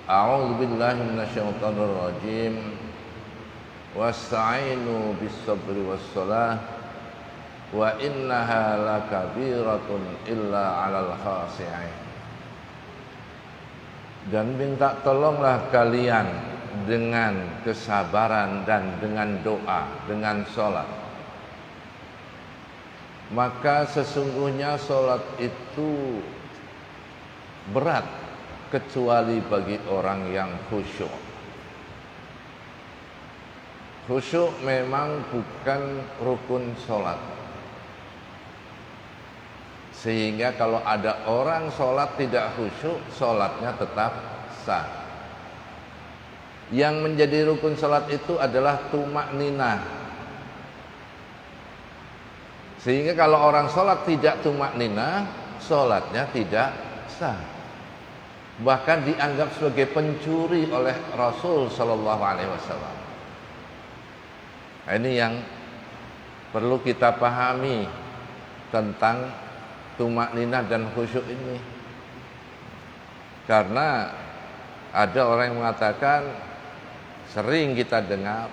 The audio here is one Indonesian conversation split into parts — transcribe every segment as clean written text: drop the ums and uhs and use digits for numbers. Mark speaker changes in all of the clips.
Speaker 1: A'udzu billahi minasyaitonir rajim. Wasta'inu bis-sabri was-shalah wa innaha lakabiratun illa 'alal khashi'in. Dan minta tolonglah kalian dengan kesabaran dan dengan doa, dengan sholat. Maka sesungguhnya sholat itu berat kecuali bagi orang yang khusyuk. Khusyuk memang bukan rukun sholat. Sehingga kalau ada orang sholat tidak khusyuk, sholatnya tetap sah. Yang menjadi rukun sholat itu adalah tumakninah. Sehingga kalau orang sholat tidak tumakninah, sholatnya tidak sah. Bahkan dianggap sebagai pencuri oleh Rasul Shallallahu Alaihi Wasallam. Ini yang perlu kita pahami tentang tumakninah dan khusyuk ini. Karena ada orang yang mengatakan, sering kita dengar,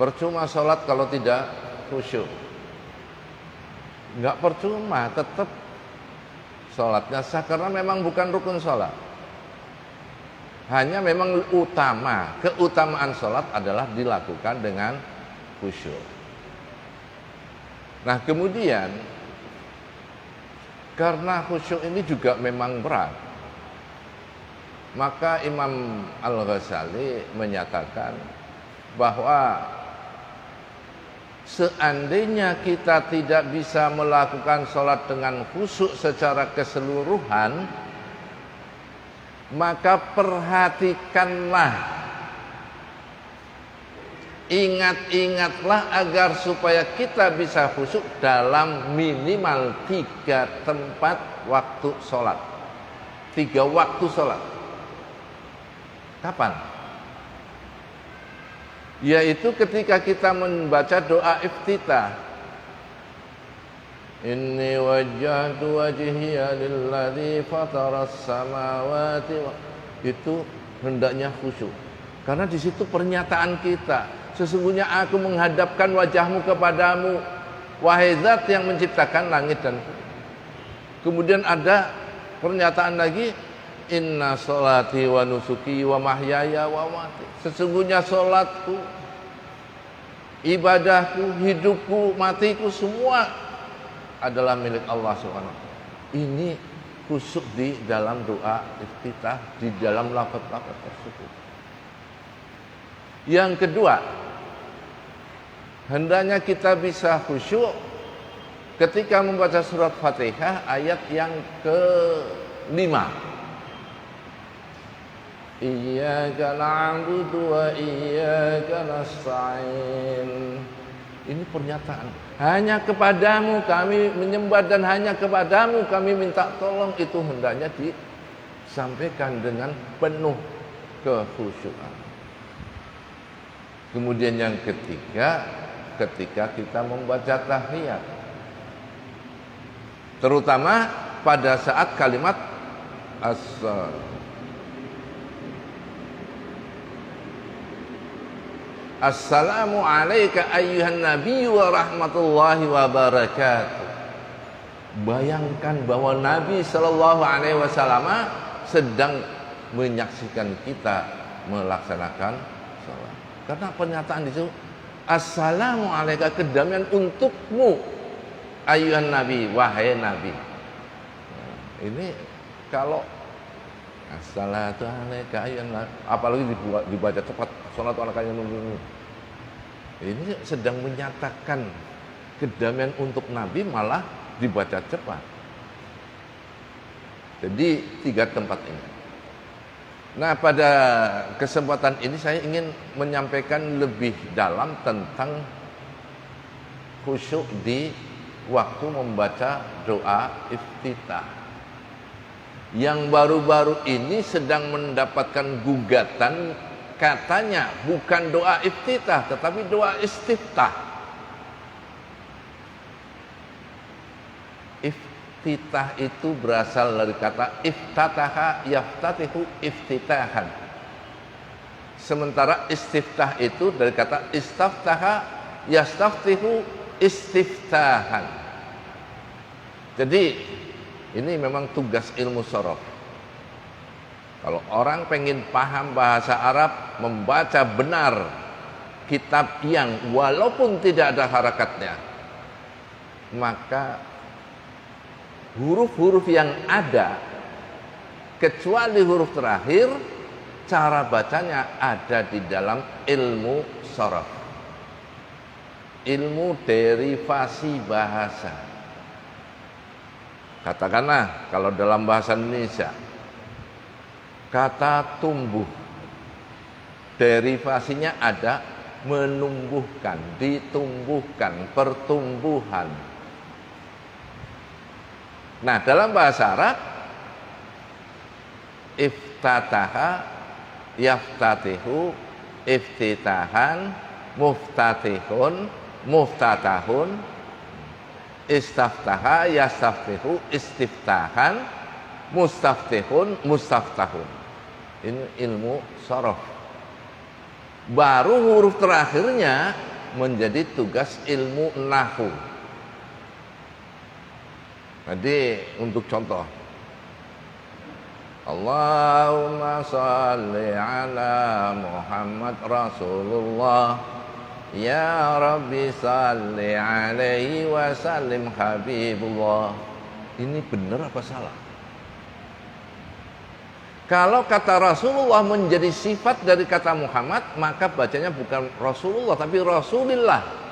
Speaker 1: percuma sholat kalau tidak khusyuk. Enggak percuma, tetap sholatnya sah karena memang bukan rukun sholat. Hanya memang keutamaan sholat adalah dilakukan dengan khusyuk. Nah kemudian karena khusyuk ini juga memang berat, maka Imam Al-Ghazali menyatakan bahwa seandainya kita tidak bisa melakukan sholat dengan khusyuk secara keseluruhan, maka perhatikanlah, ingat-ingatlah agar supaya kita bisa khusyuk dalam minimal 3 tempat waktu sholat. 3 waktu sholat. Kapan? Yaitu ketika kita membaca doa iftitah. Inni wajjahtu wajhiya lilladzi fataras samawati. Itu hendaknya khusyuk. Karena di situ pernyataan kita, sesungguhnya aku menghadapkan wajahmu kepadamu, wahai Zat yang menciptakan langit dan bumi. Kemudian ada pernyataan lagi, inna sholati wa nusuki wa mahyaya wa mati. Sesungguhnya sholatku, ibadahku, hidupku, matiku semua adalah milik Allah SWT. Ini khusyuk di dalam doa iftitah, di dalam lafaz-lafaz tersebut. Yang kedua, hendaknya kita bisa khusyuk ketika membaca surat Fatihah ayat yang ke-5. Iyyaka na'budu wa iyyaka nasta'in. Ini pernyataan, hanya kepadamu kami menyembah dan hanya kepadamu kami minta tolong. Itu hendaknya disampaikan dengan penuh kekhusyukan. Kemudian yang ketiga, ketika kita membaca tahiyat, terutama pada saat kalimat Assalamu alayka ayyuhan nabiy wa rahmatullahi wa barakatuh. Bayangkan bahwa Nabi Shallallahu Alaihi Wasallam sedang menyaksikan kita melaksanakan salat. Karena pernyataan itu Assalamu alayka, kedamaian untukmu ayyuhan nabi, wahai nabi. Nah, ini kalau Assalatu alayka ayyuhan nabi, apalagi dibaca cepat, salatu alayka ayyuhan nabi. Ini sedang menyatakan kedamaian untuk nabi malah dibaca cepat. Jadi 3 tempat ini. Nah pada kesempatan ini saya ingin menyampaikan lebih dalam tentang khusyuk di waktu membaca doa iftitah. Yang baru-baru ini sedang mendapatkan gugatan, katanya bukan doa iftitah tetapi doa istiftah. iftitah itu berasal dari kata iftataha yaftatihu iftitahan. Sementara istiftah itu dari kata istaftaha yastaftihu istiftahan. Jadi ini memang tugas ilmu sorof. Kalau orang pengen paham bahasa Arab, membaca benar kitab yang walaupun tidak ada harakatnya, maka huruf-huruf yang ada kecuali huruf terakhir, cara bacanya ada di dalam ilmu sorof, ilmu derivasi bahasa. Katakanlah kalau dalam bahasa Indonesia kata tumbuh, derivasinya ada menumbuhkan, ditumbuhkan, pertumbuhan. Nah, dalam bahasa Arab iftataha yaftatihu iftitahan muftatihun muftatahun istaftaha yastaftihu istiftahan mustaftihun mustaftahun. Ini ilmu sorof. Baru huruf terakhirnya menjadi tugas ilmu nahwu. Jadi untuk contoh, Allahumma salli ala Muhammad Rasulullah, ya Rabbi salli alaihi wa sallim Habibullah. Ini benar apa salah? Kalau kata Rasulullah menjadi sifat dari kata Muhammad, maka bacanya bukan Rasulullah tapi Rasulillah.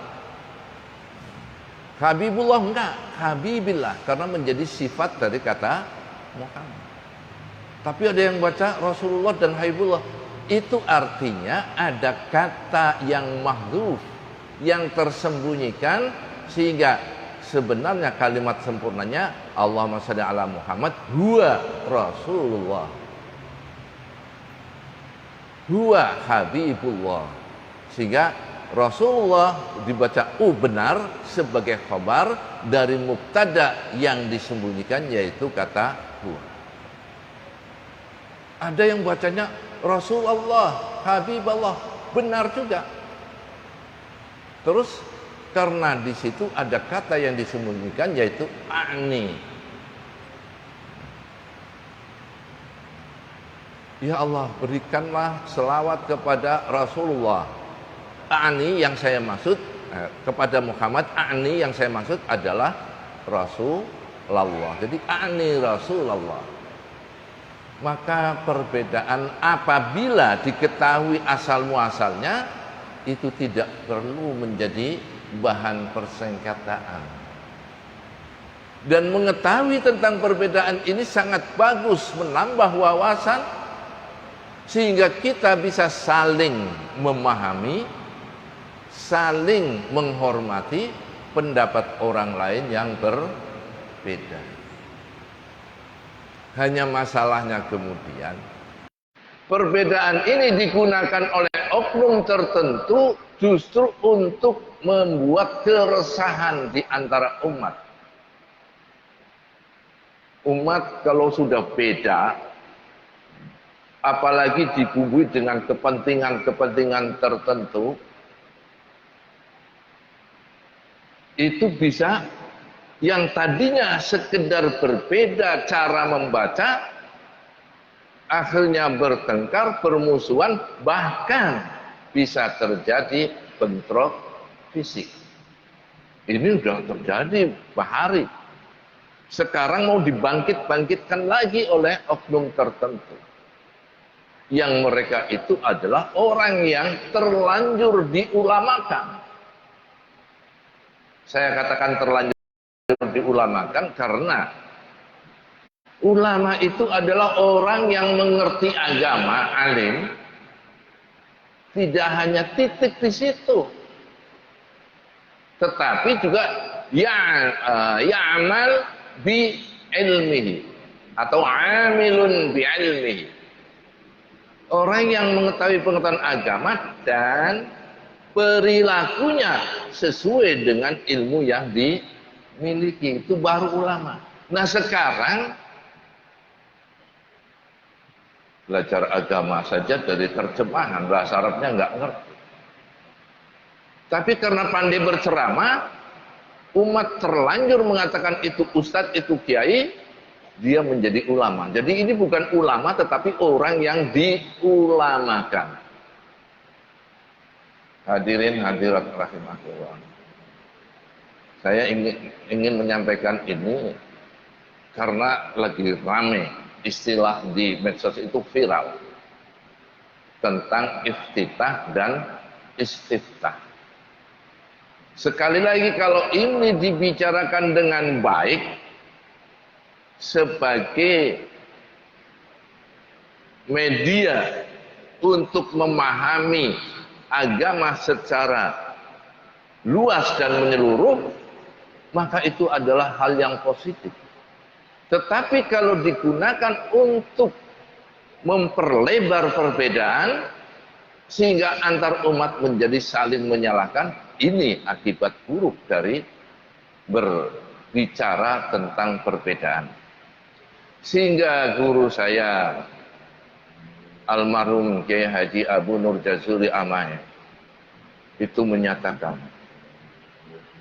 Speaker 1: Habibullah enggak, Habibillah, karena menjadi sifat dari kata Muhammad. Tapi ada yang baca Rasulullah dan Habibullah. Itu artinya ada kata yang mahdzuf, yang tersembunyikan, sehingga sebenarnya kalimat sempurnanya Allahumma shalli ala Muhammad huwa Rasulullah, huwa Habibullah. Sehingga Rasulullah dibaca benar sebagai khabar dari mubtada yang disembunyikan, yaitu kata huwa. Ada yang bacanya Rasulullah, Habiballah, benar juga. Terus karena di situ ada kata yang disembunyikan, yaitu ani. Ya Allah, berikanlah selawat kepada Rasulullah. Ani yang saya maksud kepada Muhammad, ani yang saya maksud adalah Rasulullah. Jadi ani Rasulullah. Maka perbedaan apabila diketahui asal muasalnya itu tidak perlu menjadi bahan persengketaan. Dan mengetahui tentang perbedaan ini sangat bagus, menambah wawasan sehingga kita bisa saling memahami, saling menghormati pendapat orang lain yang berbeda. Hanya masalahnya kemudian perbedaan ini digunakan oleh oknum tertentu justru untuk membuat keresahan di antara umat. Umat kalau sudah beda, apalagi dibumbui dengan kepentingan-kepentingan tertentu, itu bisa yang tadinya sekedar berbeda cara membaca, akhirnya bertengkar, bermusuhan, bahkan bisa terjadi bentrok fisik. Ini sudah terjadi bahari. Sekarang mau dibangkit-bangkitkan lagi oleh oknum tertentu. Yang mereka itu adalah orang yang terlanjur diulamakan. Saya katakan terlanjur diulamakan karena ulama itu adalah orang yang mengerti agama, alim. Tidak hanya titik di situ, tetapi juga ya'mal bi ilmihi atau amilun bi ilmihi. Orang yang mengetahui pengetahuan agama dan perilakunya sesuai dengan ilmu yang dimiliki, itu baru ulama. Nah sekarang belajar agama saja dari terjemahan bahasa Arabnya nggak ngerti. Tapi karena pandai berceramah, umat terlanjur mengatakan itu ustadz, itu kiai, dia menjadi ulama. Jadi ini bukan ulama tetapi orang yang diulamakan. Hadirin hadirat rahimahullah. Saya ingin menyampaikan ini karena lagi rame istilah di medsos itu viral tentang iftitah dan istiftah. Sekali lagi kalau ini dibicarakan dengan baik sebagai media untuk memahami agama secara luas dan menyeluruh, maka itu adalah hal yang positif. Tetapi kalau digunakan untuk memperlebar perbedaan sehingga antar umat menjadi saling menyalahkan, ini akibat buruk dari berbicara tentang perbedaan. Sehingga guru saya almarhum Kiai Haji Abu Nur Jazuli Amai itu menyatakan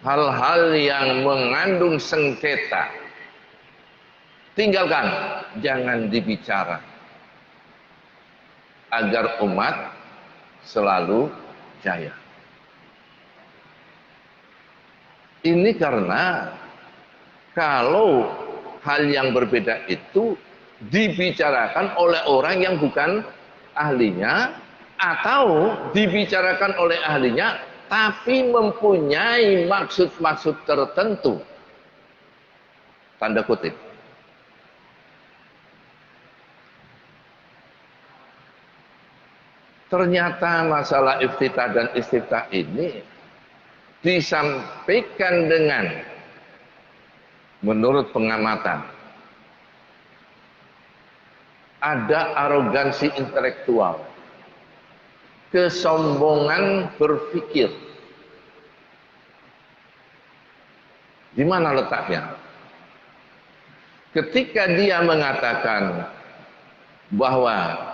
Speaker 1: hal-hal yang mengandung sengketa tinggalkan, jangan dibicara agar umat selalu jaya. Ini karena kalau hal yang berbeda itu dibicarakan oleh orang yang bukan ahlinya atau dibicarakan oleh ahlinya tapi mempunyai maksud-maksud tertentu, tanda kutip. Ternyata masalah iftitah dan istiftah ini disampaikan dengan menurut pengamatan ada arogansi intelektual, kesombongan berpikir. Di mana letaknya? Ketika dia mengatakan bahwa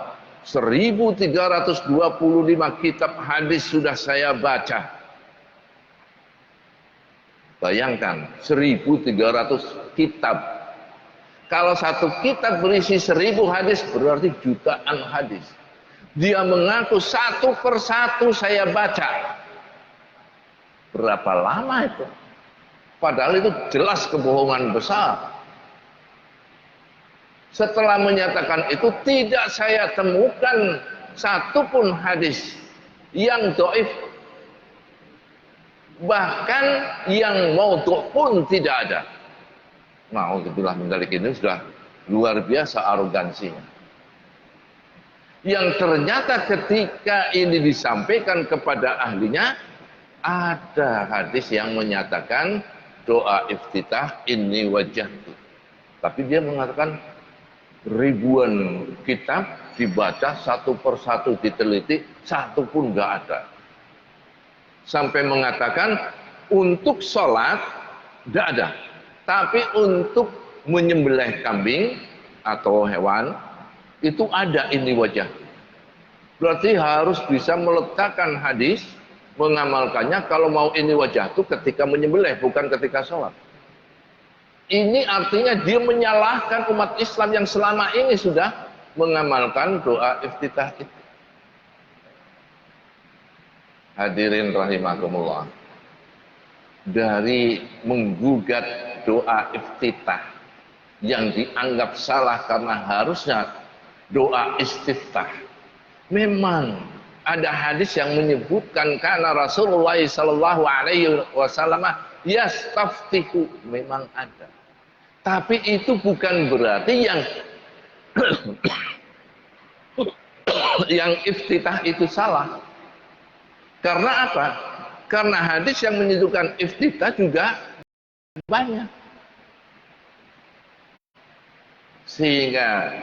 Speaker 1: 1325 kitab hadis sudah saya baca. Bayangkan 1300 kitab. Kalau satu kitab berisi 1000 hadis berarti jutaan hadis. Dia mengaku satu persatu saya baca. Berapa lama itu? Padahal itu jelas kebohongan besar. Setelah menyatakan itu tidak saya temukan satupun hadis yang dhaif. Bahkan yang maudhu' pun tidak ada. Na'udzubillah min dzalik, ini sudah luar biasa arogansinya. Yang ternyata ketika ini disampaikan kepada ahlinya, ada hadis yang menyatakan doa iftitah inni wajjahtu. Tapi dia mengatakan ribuan kitab dibaca satu persatu diteliti, satu pun nggak ada. Sampai mengatakan untuk sholat tidak ada. Tapi untuk menyembelih kambing atau hewan itu ada ini wajah. Berarti harus bisa meletakkan hadis, mengamalkannya kalau mau ini wajah itu ketika menyembelih, bukan ketika sholat. Ini artinya dia menyalahkan umat Islam yang selama ini sudah mengamalkan doa iftitah itu. Hadirin rahimakumullah. Dari menggugat doa iftitah yang dianggap salah karena harusnya doa istiftah. Memang ada hadis yang menyebutkan karena Rasulullah sallallahu alaihi wasallam yastaftihu, memang ada. Tapi itu bukan berarti yang iftitah itu salah. Karena apa? Karena hadis yang menyebutkan iftitah juga banyak. Sehingga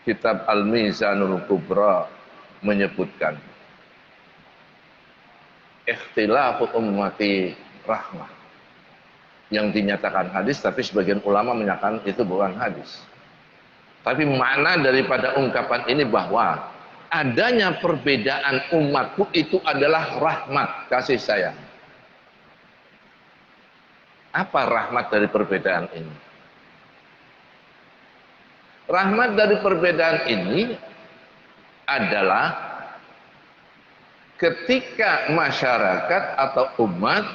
Speaker 1: kitab Al-Mizanul Kubra menyebutkan ikhtilafu ummati rahmah. yang dinyatakan hadis, tapi sebagian ulama menyatakan itu bukan hadis. Tapi makna daripada ungkapan ini bahwa adanya perbedaan umatku itu adalah rahmat, kasih sayang. Apa rahmat dari perbedaan ini? Rahmat dari perbedaan ini adalah ketika masyarakat atau umat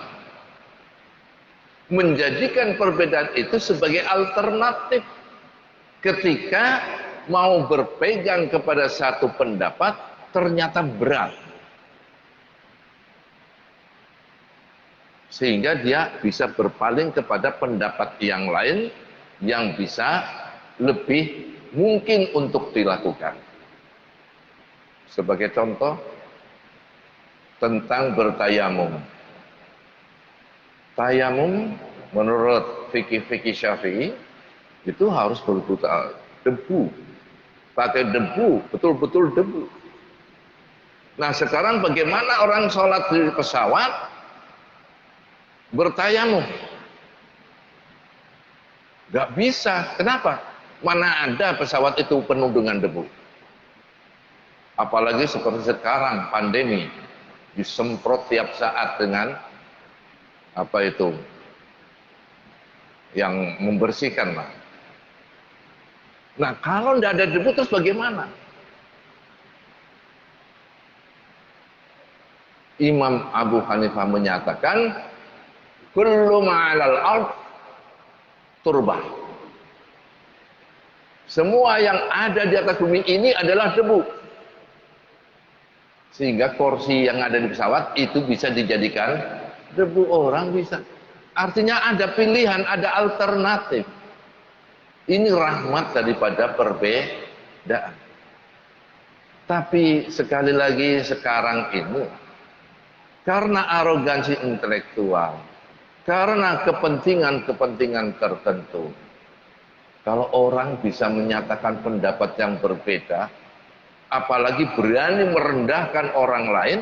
Speaker 1: menjadikan perbedaan itu sebagai alternatif ketika mau berpegang kepada satu pendapat ternyata berat, sehingga dia bisa berpaling kepada pendapat yang lain yang bisa lebih mungkin untuk dilakukan. Sebagai contoh tentang bertayamum. Tayamum menurut fikih-fikih Syafi'i itu harus betul-betul debu. Pakai debu, betul-betul debu. Nah sekarang bagaimana orang sholat di pesawat bertayamum? Gak bisa. Kenapa? Mana ada pesawat itu penuh dengan debu. Apalagi seperti sekarang pandemi, disemprot tiap saat dengan apa itu yang membersihkan lah. Nah kalau tidak ada debu terus bagaimana? Imam Abu Hanifah menyatakan kullu ma'alal ard turbah. Semua yang ada di atas bumi ini adalah debu. Sehingga kursi yang ada di pesawat itu bisa dijadikan debu, orang bisa. Artinya ada pilihan, ada alternatif. Ini rahmat daripada perbedaan. Tapi sekali lagi sekarang ini, karena arogansi intelektual, karena kepentingan-kepentingan tertentu, kalau orang bisa menyatakan pendapat yang berbeda, apalagi berani merendahkan orang lain,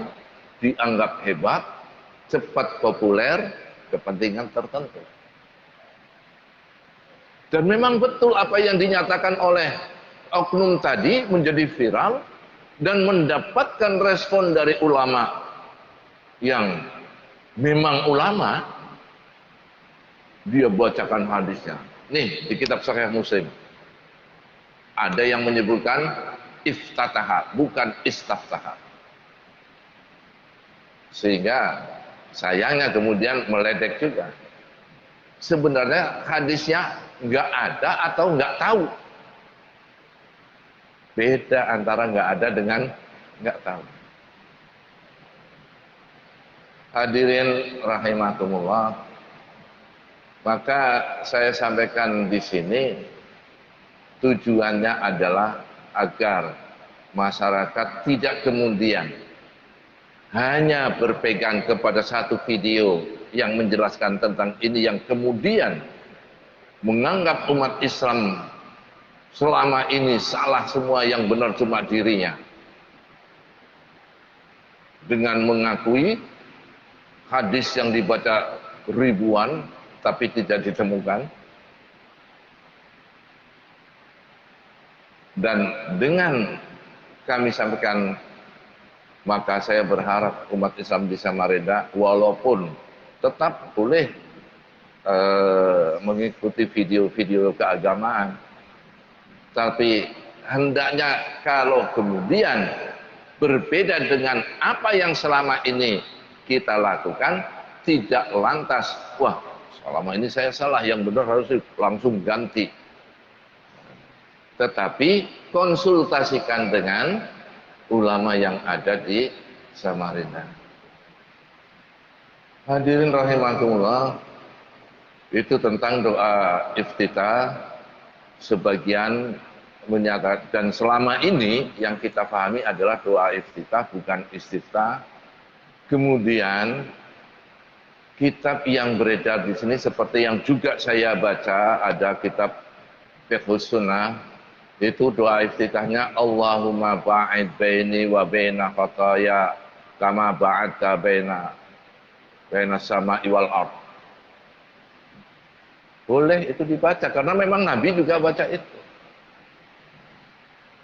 Speaker 1: dianggap hebat, cepat populer, kepentingan tertentu. Dan memang betul apa yang dinyatakan oleh oknum tadi menjadi viral dan mendapatkan respon dari ulama yang memang ulama. Dia bacakan hadisnya. Nih di kitab Sahih Muslim ada yang menyebutkan iftataha, bukan istaftaha. Sehingga sayangnya kemudian meledek juga. Sebenarnya hadisnya nggak ada atau nggak tahu. Beda antara nggak ada dengan nggak tahu. Hadirin rahimakumullah, maka saya sampaikan di sini tujuannya adalah agar masyarakat tidak kemudian hanya berpegang kepada satu video yang menjelaskan tentang ini, yang kemudian menganggap umat Islam selama ini salah semua, yang benar cuma dirinya, dengan mengakui hadis yang dibaca ribuan tapi tidak ditemukan. Dan dengan kami sampaikan, maka saya berharap umat Islam di Samarinda walaupun tetap boleh mengikuti video-video keagamaan, tapi hendaknya kalau kemudian berbeda dengan apa yang selama ini kita lakukan, tidak lantas, wah selama ini saya salah, yang benar harus langsung ganti. Tetapi konsultasikan dengan ulama yang ada di Samarinda. Hadirin rahimakumullah, itu tentang doa iftitah. Sebagian menyatakan, dan selama ini yang kita pahami adalah doa iftitah, bukan istiftah. Kemudian kitab yang beredar di sini seperti yang juga saya baca, ada kitab Fiqhus Sunnah, itu doa iftitahnya Allahumma ba'id baini wa baina khataya kama ba'adta baina sama'i wal ard. Boleh itu dibaca karena memang Nabi juga baca itu.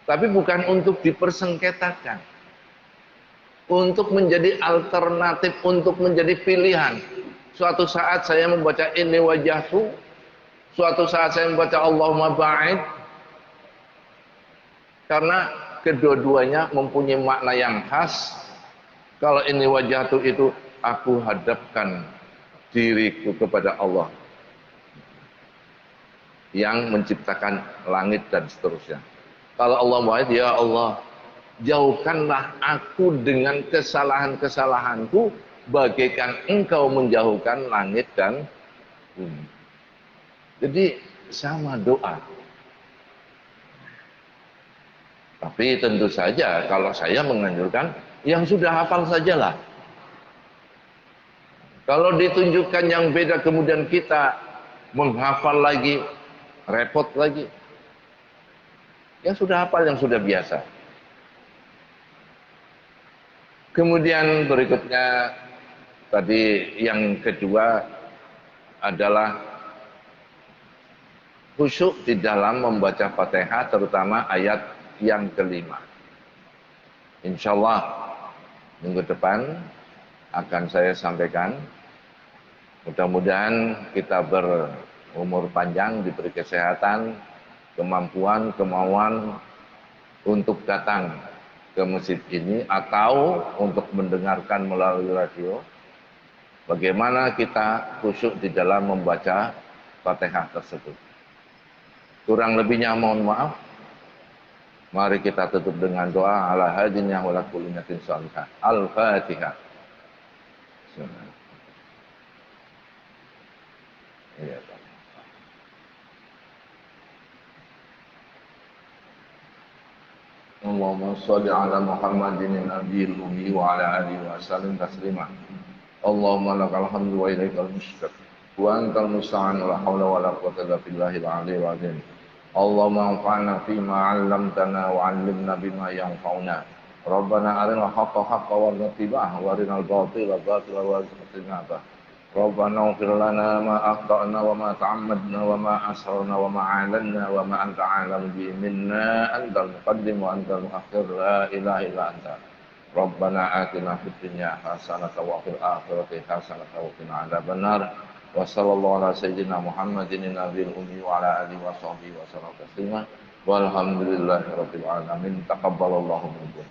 Speaker 1: Tapi bukan untuk dipersengketakan. Untuk menjadi alternatif, untuk menjadi pilihan. Suatu saat saya membaca ini wajahku, suatu saat saya membaca Allahumma ba'id, karena kedua-duanya mempunyai makna yang khas. Kalau ini wajahku itu aku hadapkan diriku kepada Allah yang menciptakan langit dan seterusnya. Kalau Allah ba'id, ya Allah, jauhkanlah aku dengan kesalahan-kesalahanku bagaikan engkau menjauhkan langit dan bumi. Jadi sama doa. Tapi tentu saja kalau saya menganjurkan yang sudah hafal sajalah. Kalau ditunjukkan yang beda kemudian kita menghafal lagi, repot lagi. Yang sudah hafal, yang sudah biasa. Kemudian berikutnya tadi yang kedua adalah khusyuk di dalam membaca Fatihah, terutama ayat yang kelima. Insya Allah minggu depan akan saya sampaikan. Mudah-mudahan kita berumur panjang, diberi kesehatan, kemampuan, kemauan untuk datang ke masjid ini atau untuk mendengarkan melalui radio. Bagaimana kita khusyuk di dalam membaca Fatihah tersebut. Kurang lebihnya mohon maaf. Mari kita tutup dengan doa ala hadinnya wa la kulli niyatin shalihah. Al-Fatihah. Iya, Pak. Allahumma shalli ala Muhammadin nabiyil ummi wa ala alihi wa sallim taslima. Allahumma lakal hamdu wa ilaikal mushtaq. Wa antal musta'an la haula wa la quwwata illa billahil aliyyil azim. Allahumma anfa'na fima 'allamtana wa 'allimna bima yanfa'una. Rabbana arina al-haqqa haqqan warzuqna ittiba'ahu wa arinal batila batilan warzuqna ijtinabah. Rabbana ighfir lana ma akhtana wa ma ta'ammadna wa ma asrarna wa ma 'alanna wa ma anta 'alamu bi minna antal muqaddim wa antal muakhir la ilaha illa anta. Rabbana atina fid dunya hasanatan wa fil akhirati hasanatan wa qina adzabannar. Wa sallallahu ala sayyidina Muhammadin nabiyil ummi wa ala alihi wa sahbihi wa sallam taslima. Walhamdulillahi rabbil alamin. Taqabbalallahu minkum.